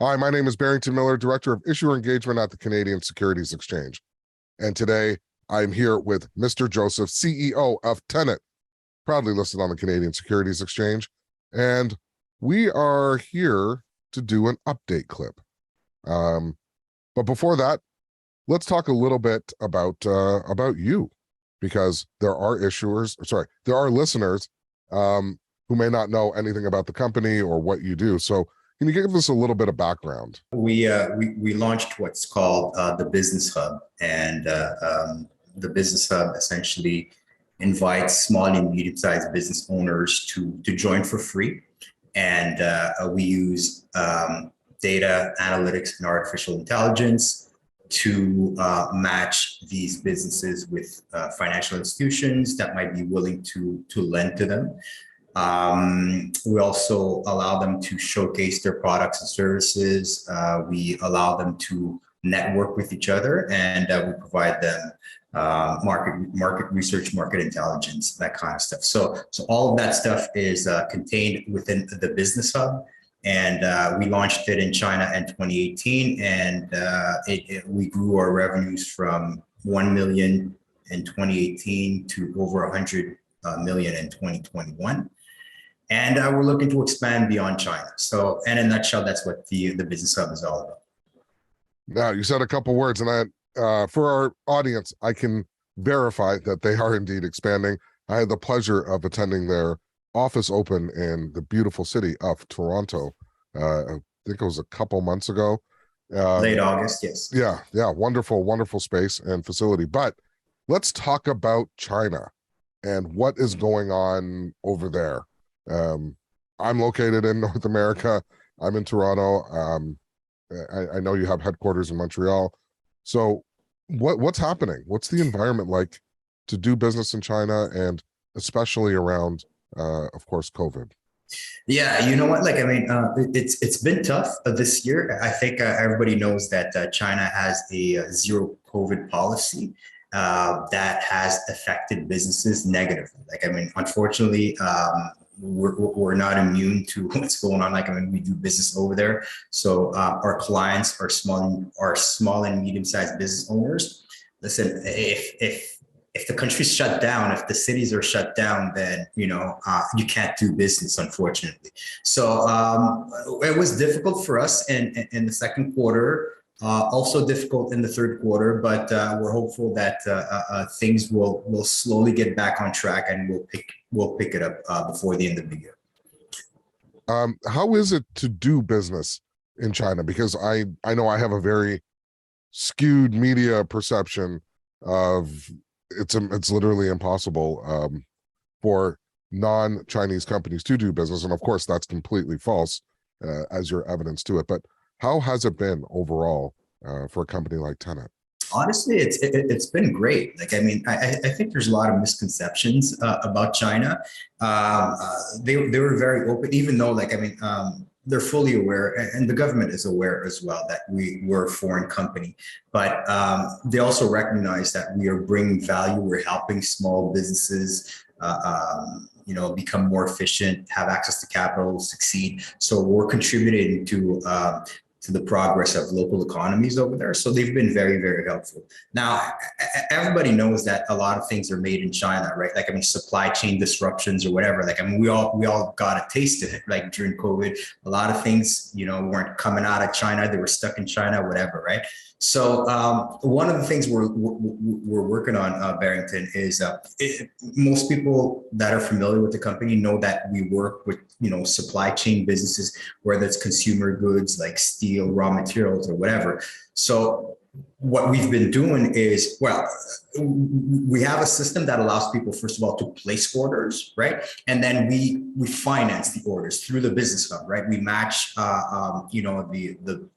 Hi, my name is Barrington Miller, Director of Issuer Engagement at the Canadian Securities Exchange. And today I'm here with Mr. Joseph, CEO of Tenet, proudly listed on the Canadian Securities Exchange. And we are here to do an update clip. But before that, let's talk a little bit about you, because there are listeners who may not know anything about the company or what you do. So can you give us a little bit of background? We launched what's called the Business Hub, and the Business Hub essentially invites small and medium-sized business owners to join for free, and we use data analytics and artificial intelligence to match these businesses with financial institutions that might be willing to lend to them. We also allow them to showcase their products and services. We allow them to network with each other, and we provide them market research, market intelligence, that kind of stuff. So all of that stuff is contained within the Business Hub, and we launched it in China in 2018, and we grew our revenues from 1 million in 2018 to over 100 million in 2021. And we're looking to expand beyond China. So, in a nutshell, that's what the Business Hub is all about. Now, you said a couple words, and for our audience, I can verify that they are indeed expanding. I had the pleasure of attending their office open in the beautiful city of Toronto. I think it was a couple months ago. Late August, yes. Yeah, wonderful space and facility. But let's talk about China and what is going on over there. I'm located in North America. I'm in Toronto. I know you have headquarters in Montreal. So what's happening? What's the environment like to do business in China, and especially around, of course, COVID? Yeah, you know what? It's been tough this year. I think everybody knows that China has a zero COVID policy that has affected businesses negatively. Unfortunately, we're not immune to what's going on. We do business over there. So our clients are small and medium-sized business owners. Listen, if the country's shut down, if the cities are shut down, then you can't do business, unfortunately. So it was difficult for us in the second quarter. Also difficult in the third quarter, but we're hopeful that things will slowly get back on track, and we'll pick it up before the end of the year. How is it to do business in China? Because I know I have a very skewed media perception of it's literally impossible for non-Chinese companies to do business, and of course that's completely false, as your evidence to it. But how has it been overall for a company like Tenet? Honestly, it's been great. I think there's a lot of misconceptions about China. They were very open, even though they're fully aware, and the government is aware as well, that we're a foreign company. But they also recognize that we are bringing value. We're helping small businesses become more efficient, have access to capital, succeed. So we're contributing to the progress of local economies over there. So they've been very, very helpful. Now, everybody knows that a lot of things are made in China, right? Supply chain disruptions or whatever. We all got a taste of it, during COVID. A lot of things, weren't coming out of China. They were stuck in China, whatever, right? So one of the things we're working on, Barrington, is most people that are familiar with the company know that we work with supply chain businesses, whether it's consumer goods like steel, raw materials, or whatever. So what we've been doing is, we have a system that allows people, first of all, to place orders, right? And then we finance the orders through the Business Hub, right? We match the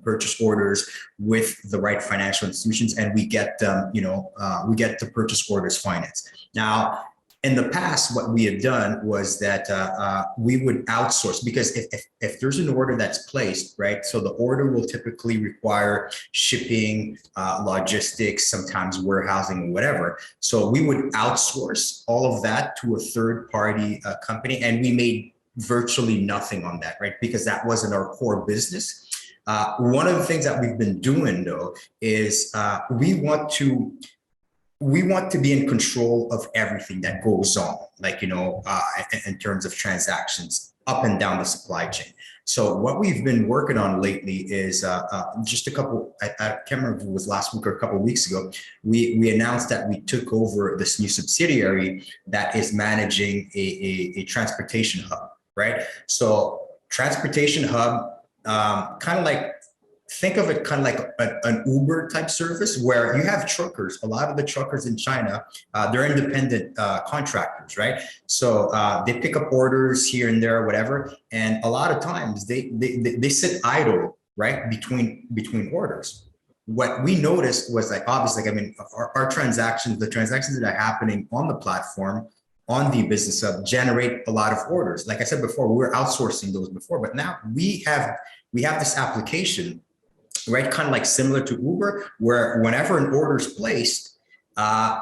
purchase orders with the right financial institutions, and we get the purchase orders financed. Now, in the past, what we have done was that we would outsource, because if there's an order that's placed, right, so the order will typically require shipping, logistics, sometimes warehousing, whatever. So we would outsource all of that to a third-party company, and we made virtually nothing on that, right? Because that wasn't our core business. One of the things that we've been doing though is we want to be in control of everything that goes on, like, in terms of transactions up and down the supply chain. So what we've been working on lately is just a couple, I can't remember if it was last week or a couple of weeks ago, we announced that we took over this new subsidiary that is managing a transportation hub, right? So transportation hub, kind of like, think of it kind of like an Uber type service where you have truckers. A lot of the truckers in China, they're independent contractors, right? So they pick up orders here and there, whatever. And a lot of times they sit idle, right, between orders. What we noticed was, like, obviously, like, I mean, our transactions, the transactions that are happening on the platform, on the business hub, generate a lot of orders. Like I said before, we were outsourcing those before, but now we have this application, right? Kind of like similar to Uber, where whenever an order is placed,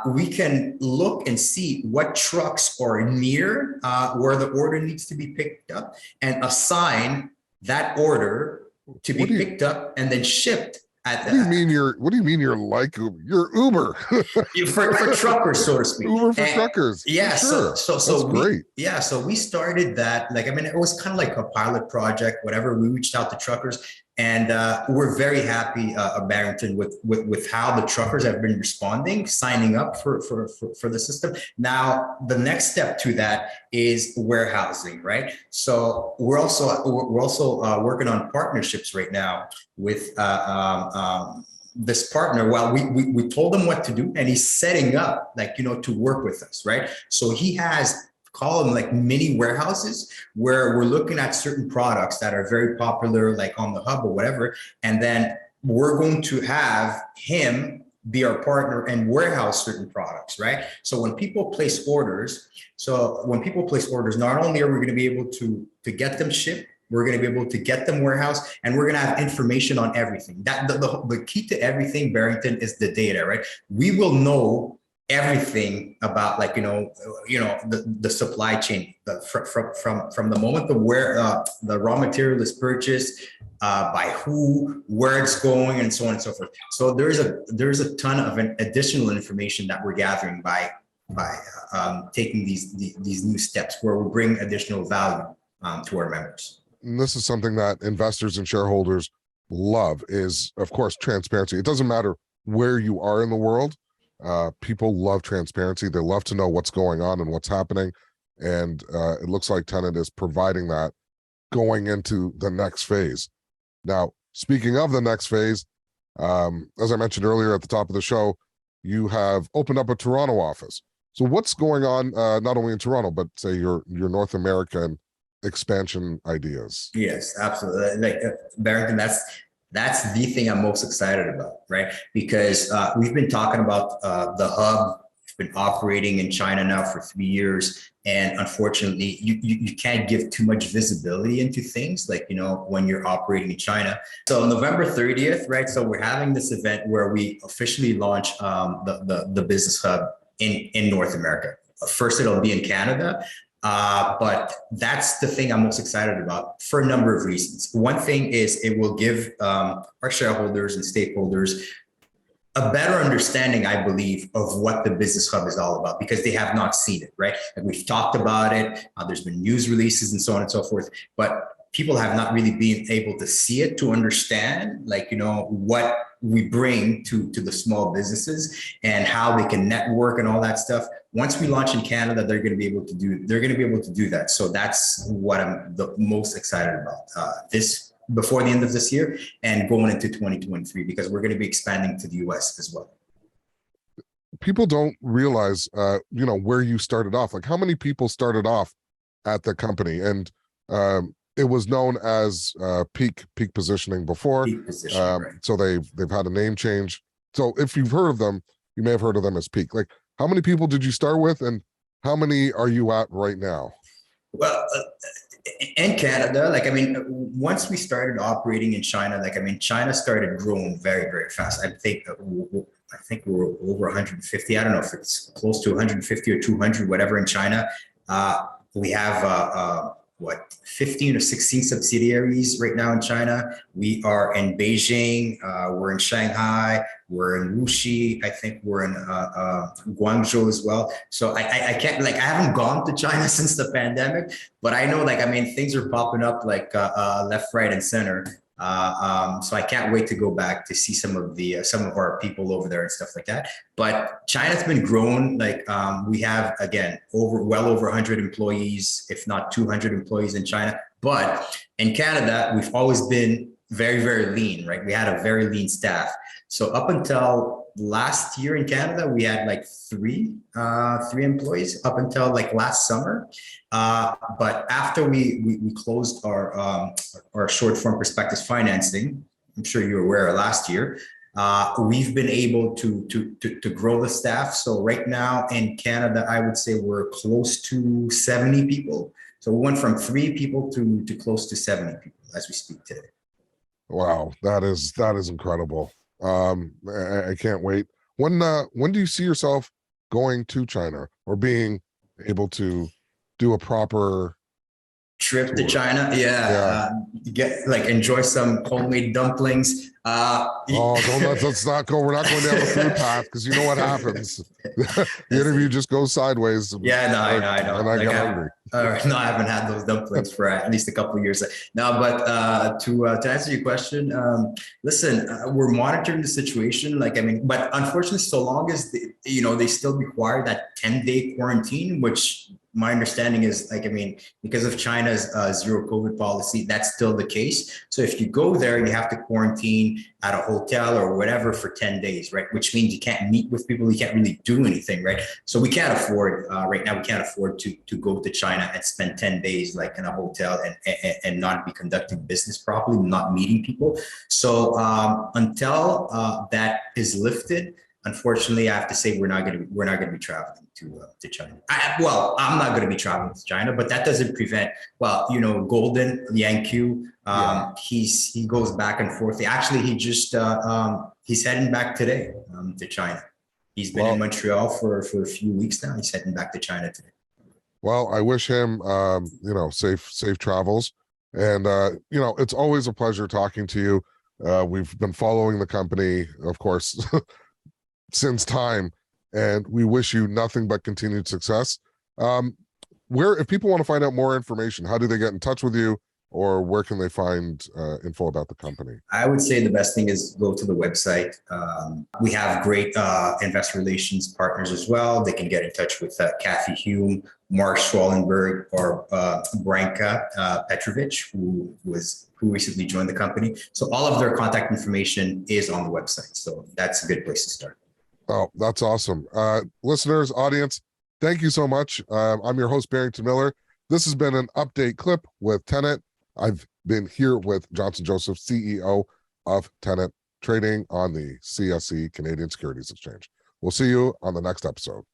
we can look and see what trucks are near where the order needs to be picked up and assign that order to be picked up and then shipped. What do you mean you're like Uber? You're Uber for truckers, so to speak. Uber for truckers. Yeah, sure. so great. Yeah, so we started that. Like, I mean, it was kind of like a pilot project, whatever. We reached out to truckers, and we're very happy, Barrington, with how the truckers have been responding, signing up for the system. Now, the next step to that is warehousing, right? So we're also working on partnerships right now with this partner. Well, we told him what to do, and he's setting up, like, to work with us, right? So he has, call them like mini warehouses, where we're looking at certain products that are very popular, like on the hub or whatever, and then we're going to have him be our partner and warehouse certain products, right? So when people place orders, not only are we going to be able to get them shipped, we're going to be able to get them warehouse, and we're going to have information on everything. That the key to everything, Barrington, is the data, right? We will know everything about, like, the supply chain, from the moment the raw material is purchased, by who, where it's going, and so on and so forth. So there's a ton of additional information that we're gathering by taking these new steps, where we bring additional value to our members. And this is something that investors and shareholders love, is, of course, transparency. It doesn't matter where you are in the world. People love transparency. They love to know what's going on and what's happening. And it looks like Tenet is providing that going into the next phase. Now, speaking of the next phase, as I mentioned earlier at the top of the show, you have opened up a Toronto office. So what's going on, not only in Toronto, but say your North American expansion ideas? Yes, absolutely. Like, Barrington, that's the thing I'm most excited about, right? Because we've been talking about the hub. We've been operating in China now for 3 years, and unfortunately, you can't give too much visibility into things, like, when you're operating in China. So November 30th, right? So we're having this event where we officially launch the business hub in North America. First, it'll be in Canada. But that's the thing I'm most excited about, for a number of reasons. One thing is, it will give our shareholders and stakeholders a better understanding, I believe, of what the business hub is all about, because they have not seen it, right? And we've talked about it. There's been news releases and so on and so forth, but people have not really been able to see it, to understand, like, what we bring to the small businesses and how they can network and all that stuff. Once we launch in Canada, they're going to be able to do that. So that's what I'm the most excited about, this before the end of this year and going into 2023, because we're going to be expanding to the US as well. People don't realize, where you started off. Like, how many people started off at the company? And it was known as Peak Positioning before. Peak Positioning, right. So they've had a name change. So if you've heard of them, you may have heard of them as Peak. Like, how many people did you start with, and how many are you at right now? Well, in Canada, like, I mean, once we started operating in China, like, I mean, China started growing very, very fast. I think we're over 150. I don't know if it's close to 150 or 200, whatever, in China. We have what, 15 or 16 subsidiaries right now in China. We are in Beijing, we're in Shanghai, we're in Wuxi, I think we're in Guangzhou as well. So I can't, like, I haven't gone to China since the pandemic, but I know, like, I mean, things are popping up like left, right, and center. So I can't wait to go back to see some of our people over there and stuff like that. But China's been grown. Like we have, again, well over 100 employees, if not 200 employees in China. But in Canada, we've always been very, very lean, right? We had a very lean staff. So up until last year in Canada, we had like three employees up until like last summer. But after we closed our short form prospectus financing, I'm sure you're aware, last year, we've been able to grow the staff. So right now in Canada, I would say we're close to 70 people. So we went from 3 people to close to 70 people as we speak today. Wow, that is incredible. I can't wait. When do you see yourself going to China or being able to do a proper trip tour to China? Yeah. Get like enjoy some homemade dumplings. Let's not go. We're not going down the food path because you know what happens. The interview just goes sideways. Yeah, no, I know. And I get hungry. No, I haven't had those dumplings for at least a couple of years. No, but to answer your question, listen, we're monitoring the situation. Like, I mean, but unfortunately, so long as they still require that 10-day quarantine, which my understanding is, like, I mean, because of China's zero COVID policy, that's still the case. So if you go there, you have to quarantine at a hotel or whatever for 10 days, right? Which means you can't meet with people, you can't really do anything, right? So we can't afford, right now, we can't afford to go to China and spend 10 days like in a hotel and not be conducting business properly, not meeting people. So until that is lifted, unfortunately, I have to say we're not going to be traveling to China. I'm not going to be traveling to China, but that doesn't prevent. Well, Golden Yanqiu, he goes back and forth. Actually, he's heading back today to China. He's been in Montreal for a few weeks now. He's heading back to China today. Well, I wish him safe travels, and it's always a pleasure talking to you. We've been following the company, of course, since time, and we wish you nothing but continued success. If people want to find out more information, how do they get in touch with you, or where can they find info about the company? I would say the best thing is go to the website. We have great investor relations partners as well. They can get in touch with Kathy Hume, Mark Schwallenberg, or Branka Petrovich, who recently joined the company. So all of their contact information is on the website. So that's a good place to start. Oh, that's awesome. Listeners, audience, thank you so much. I'm your host, Barrington Miller. This has been an update clip with Tenet. I've been here with Johnson Joseph, CEO of Tenet, trading on the CSE, Canadian Securities Exchange. We'll see you on the next episode.